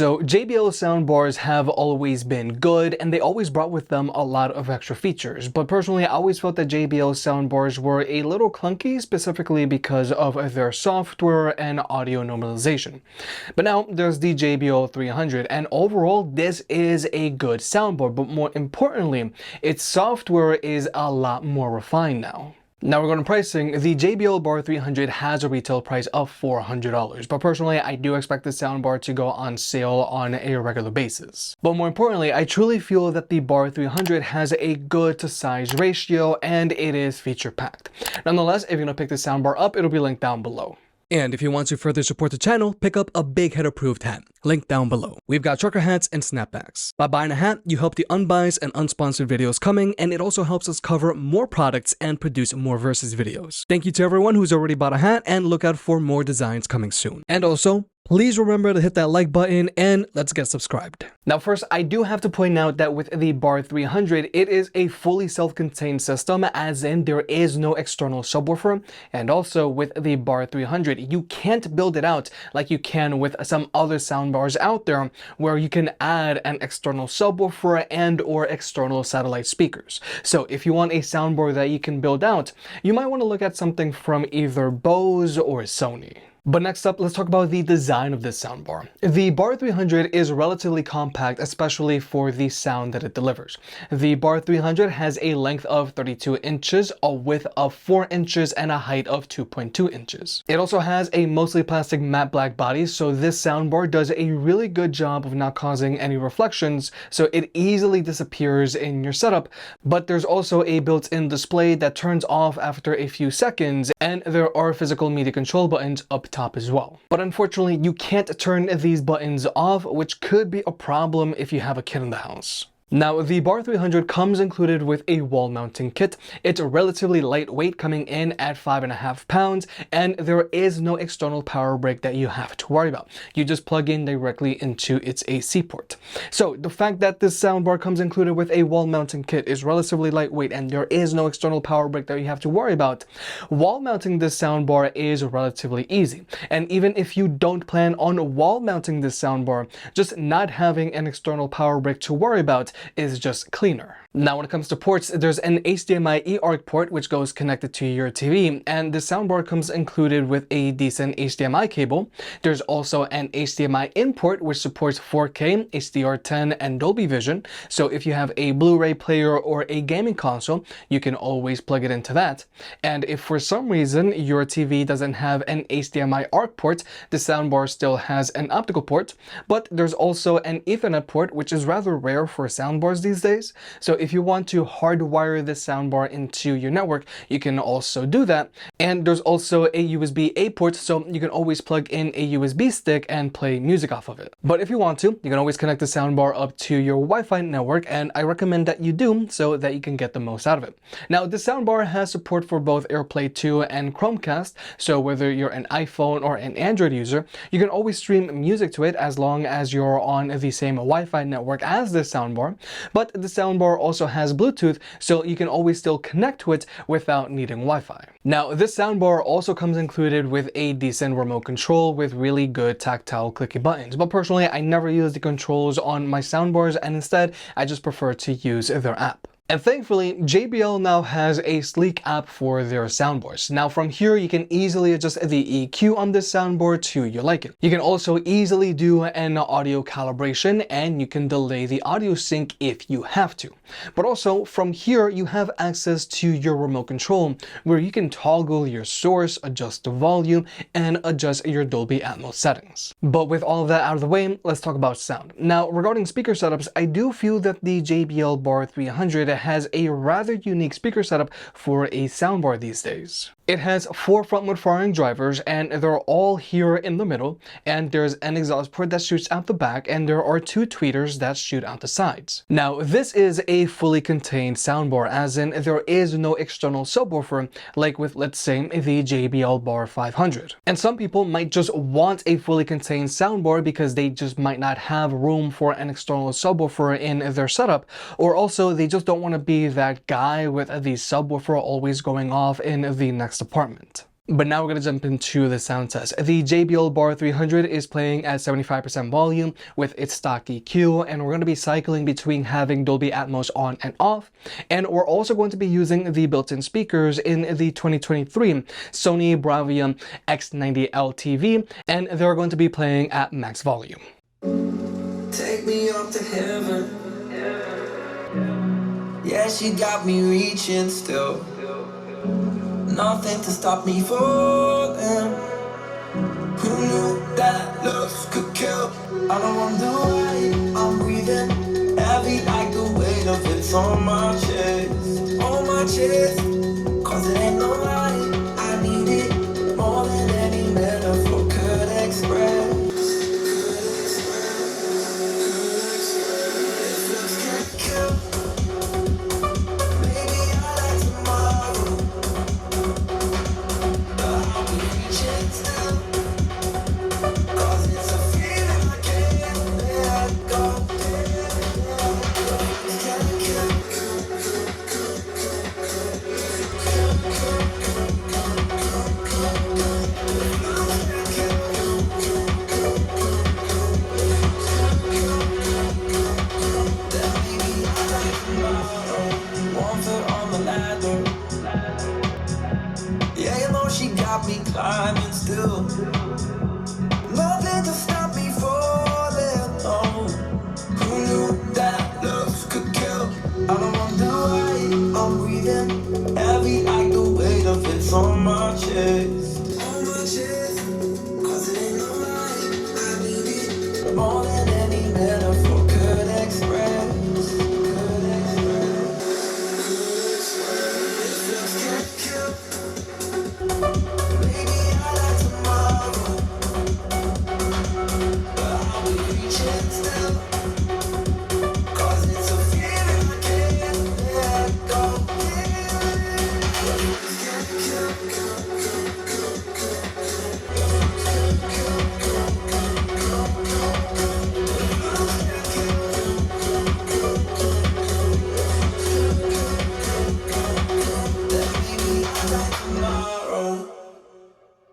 So JBL soundbars have always been good, and they always brought with them a lot of extra features, but personally I always felt that JBL soundbars were a little clunky, specifically because of their software and audio normalization. But now there's the JBL 300, and overall this is a good soundbar, but more importantly, its software is a lot more refined now. Now regarding pricing, the JBL Bar 300 has a retail price of $400, but personally I do expect the soundbar to go on sale on a regular basis. But more importantly, I truly feel that the Bar 300 has a good to size ratio and it is feature packed. Nonetheless, if you're gonna pick the soundbar up, it'll be linked down below. And if you want to further support the channel, pick up a big head approved hat, link down below. We've got trucker hats and snapbacks. By buying a hat, you help the unbiased and unsponsored videos coming, and it also helps us cover more products and produce more versus videos. Thank you to everyone who's already bought a hat, and look out for more designs coming soon. And also, please remember to hit that like button and let's get subscribed. Now first, I do have to point out that with the Bar 300, it is a fully self-contained system, as in there is no external subwoofer. And also with the Bar 300, you can't build it out like you can with some other soundbars out there where you can add an external subwoofer and or external satellite speakers. So if you want a soundbar that you can build out, you might want to look at something from either Bose or Sony. But next up, let's talk about the design of this soundbar. The Bar 300 is relatively compact, especially for the sound that it delivers. The Bar 300 has a length of 32 inches, a width of 4 inches, and a height of 2.2 inches. It also has a mostly plastic matte black body, so this soundbar does a really good job of not causing any reflections, so it easily disappears in your setup. But there's also a built-in display that turns off after a few seconds, and there are physical media control buttons up top as well. But unfortunately, you can't turn these buttons off, which could be a problem if you have a kid in the house. Now, the Bar 300 comes included with a wall mounting kit. It's relatively lightweight, coming in at 5.5 pounds, and there is no external power brick that you have to worry about. You just plug in directly into its AC port. So the fact that this soundbar comes included with a wall mounting kit is relatively lightweight and there is no external power brick that you have to worry about. Wall mounting this soundbar is relatively easy. And even if you don't plan on wall mounting this soundbar, just not having an external power brick to worry about is just cleaner. Now when it comes to ports, there's an HDMI eARC port which goes connected to your TV, and the soundbar comes included with a decent HDMI cable. There's also an HDMI in port which supports 4K, HDR10, and Dolby Vision, so if you have a Blu-ray player or a gaming console, you can always plug it into that. And if for some reason your TV doesn't have an HDMI ARC port, the soundbar still has an optical port, but there's also an Ethernet port, which is rather rare for soundbars these days. So if you want to hardwire this soundbar into your network, you can also do that. And there's also a USB-A port, so you can always plug in a USB stick and play music off of it. But if you want to, you can always connect the soundbar up to your Wi-Fi network, and I recommend that you do so that you can get the most out of it. Now, the soundbar has support for both AirPlay 2 and Chromecast, so whether you're an iPhone or an Android user, you can always stream music to it as long as you're on the same Wi-Fi network as this soundbar. But the soundbar also has Bluetooth, so you can always still connect to it without needing Wi-Fi. Now, this soundbar also comes included with a decent remote control with really good tactile clicky buttons, but personally I never use the controls on my soundbars, and instead I just prefer to use their app. And thankfully, JBL now has a sleek app for their soundbars. Now from here, you can easily adjust the EQ on this soundbar to your liking. You can also easily do an audio calibration, and you can delay the audio sync if you have to. But also from here, you have access to your remote control where you can toggle your source, adjust the volume, and adjust your Dolby Atmos settings. But with all of that out of the way, let's talk about sound. Now regarding speaker setups, I do feel that the JBL Bar 300 has a rather unique speaker setup for a soundbar these days. It has 4 frontward firing drivers, and they're all here in the middle, and there's an exhaust port that shoots out the back, and there are 2 tweeters that shoot out the sides. Now this is a fully contained soundbar, as in there is no external subwoofer like with, let's say, the JBL Bar 500. And some people might just want a fully contained soundbar because they just might not have room for an external subwoofer in their setup, or also they just don't want to be that guy with the subwoofer always going off in the next apartment. But now we're going to jump into the sound test. The JBL Bar 300 is playing at 75% volume with its stock EQ, and we're going to be cycling between having Dolby Atmos on and off. And we're also going to be using the built-in speakers in the 2023 Sony Bravia X90L TV, and they're going to be playing at max volume. Take me up to heaven. Yeah, she got me reaching still. Nothing to stop me falling. Who knew that looks could kill? I don't wonder why I'm breathing heavy like the weight of it's on my chest. On my chest. Cause it ain't no lie, I need it more than any metaphor could express. Climbing still, nothing to stop me falling. Oh, who knew that love could kill? I don't wonder why I'm breathing heavy like the weight of it's on my chest. On my chest, cause it ain't no lie, I need it more than any metaphor could express.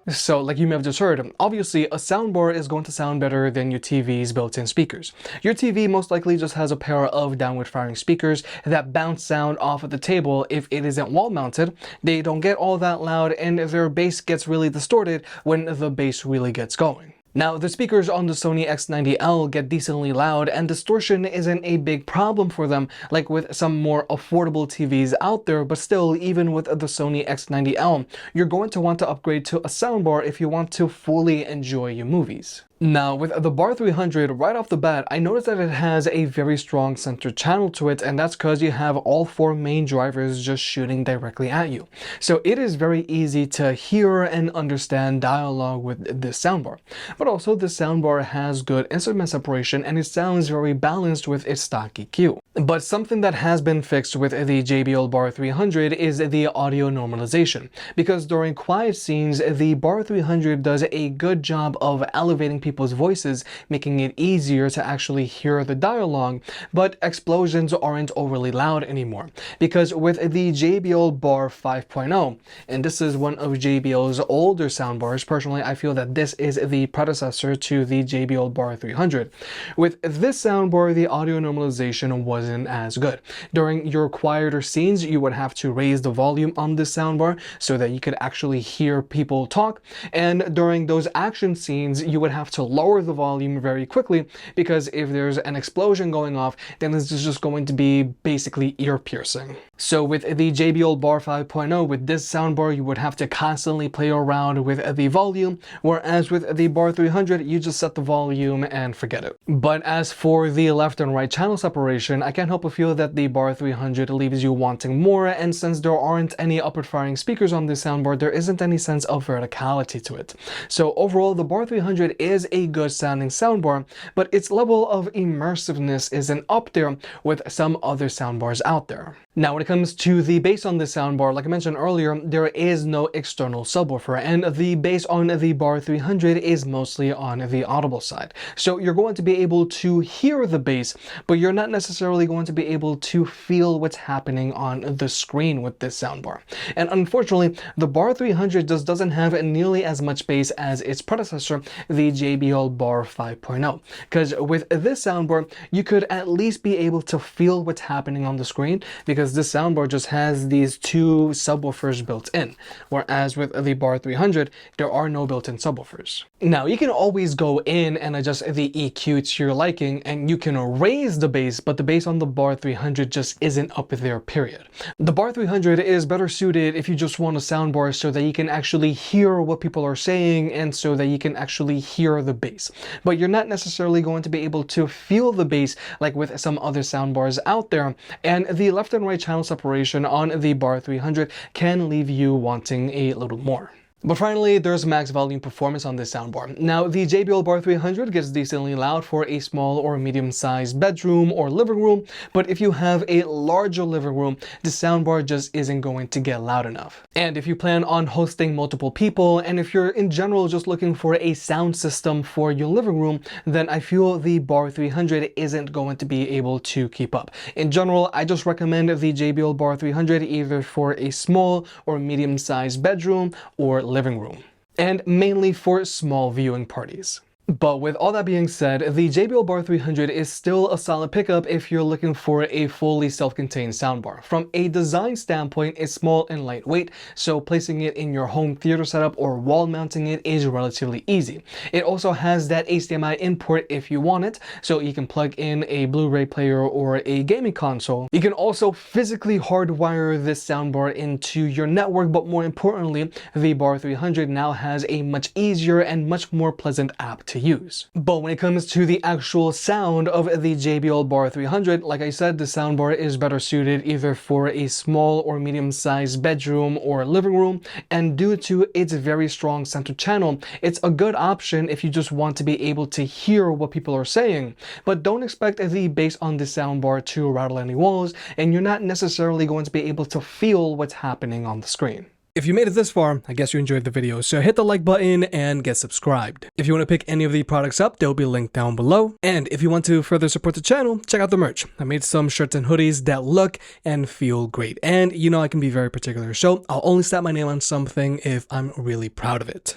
So, like you may have just heard, obviously a soundbar is going to sound better than your TV's built-in speakers. Your TV most likely just has a pair of downward firing speakers that bounce sound off of the table if it isn't wall mounted. They don't get all that loud and their bass gets really distorted when the bass really gets going. Now, the speakers on the Sony X90L get decently loud, and distortion isn't a big problem for them like with some more affordable TVs out there, but still, even with the Sony X90L, you're going to want to upgrade to a soundbar if you want to fully enjoy your movies. Now, with the Bar 300, right off the bat, I noticed that it has a very strong center channel to it, and that's because you have all four main drivers just shooting directly at you. So it is very easy to hear and understand dialogue with this soundbar. But also, the soundbar has good instrument separation, and it sounds very balanced with its stock EQ. But something that has been fixed with the JBL Bar 300 is the audio normalization, because during quiet scenes, the Bar 300 does a good job of elevating people's voices, making it easier to actually hear the dialogue, but explosions aren't overly loud anymore. Because with the JBL Bar 5.0, and this is one of JBL's older soundbars, personally I feel that this is the predecessor to the JBL Bar 300. With this soundbar, the audio normalization wasn't as good. During your quieter scenes, you would have to raise the volume on this soundbar so that you could actually hear people talk, and during those action scenes, you would have to lower the volume very quickly, because if there's an explosion going off, then this is just going to be basically ear-piercing. So with the JBL Bar 5.0, with this soundbar, you would have to constantly play around with the volume, whereas with the Bar 300, you just set the volume and forget it. But as for the left and right channel separation, I can't help but feel that the Bar 300 leaves you wanting more, and since there aren't any upward firing speakers on this soundbar, there isn't any sense of verticality to it. So overall, the Bar 300 is is a good sounding soundbar, but its level of immersiveness isn't up there with some other soundbars out there. Now, when it comes to the bass on this soundbar, like I mentioned earlier, there is no external subwoofer, and the bass on the Bar 300 is mostly on the audible side. So you're going to be able to hear the bass, but you're not necessarily going to be able to feel what's happening on the screen with this soundbar. And unfortunately, the Bar 300 just doesn't have nearly as much bass as its predecessor, the JBL Bar 5.0. Because with this soundbar, you could at least be able to feel what's happening on the screen, because this soundbar just has these two subwoofers built in, whereas with the Bar 300, there are no built-in subwoofers. Now, you can always go in and adjust the EQ to your liking, and you can raise the bass, but the bass on the Bar 300 just isn't up there, period. The Bar 300 is better suited if you just want a soundbar so that you can actually hear what people are saying and so that you can actually hear the bass. But you're not necessarily going to be able to feel the bass like with some other soundbars out there, and the left and right channel separation on the Bar 300 can leave you wanting a little more. But finally, there's max volume performance on this soundbar. Now, the JBL Bar 300 gets decently loud for a small or medium-sized bedroom or living room, but if you have a larger living room, the soundbar just isn't going to get loud enough. And if you plan on hosting multiple people, and if you're in general just looking for a sound system for your living room, then I feel the Bar 300 isn't going to be able to keep up. In general, I just recommend the JBL Bar 300 either for a small or medium-sized bedroom or living room, and mainly for small viewing parties. But with all that being said, the JBL Bar 300 is still a solid pickup if you're looking for a fully self-contained soundbar. From a design standpoint, it's small and lightweight, so placing it in your home theater setup or wall mounting it is relatively easy. It also has that HDMI input if you want it, so you can plug in a Blu-ray player or a gaming console. You can also physically hardwire this soundbar into your network, but more importantly, the Bar 300 now has a much easier and much more pleasant app to use. But when it comes to the actual sound of the JBL Bar 300, like I said, the soundbar is better suited either for a small or medium-sized bedroom or living room, and due to its very strong center channel, it's a good option if you just want to be able to hear what people are saying. But don't expect the bass on the soundbar to rattle any walls, and you're not necessarily going to be able to feel what's happening on the screen. If you made it this far, I guess you enjoyed the video, so hit the like button and get subscribed. If you want to pick any of the products up, they'll be linked down below. And if you want to further support the channel, check out the merch. I made some shirts and hoodies that look and feel great. And you know I can be very particular, so I'll only slap my name on something if I'm really proud of it.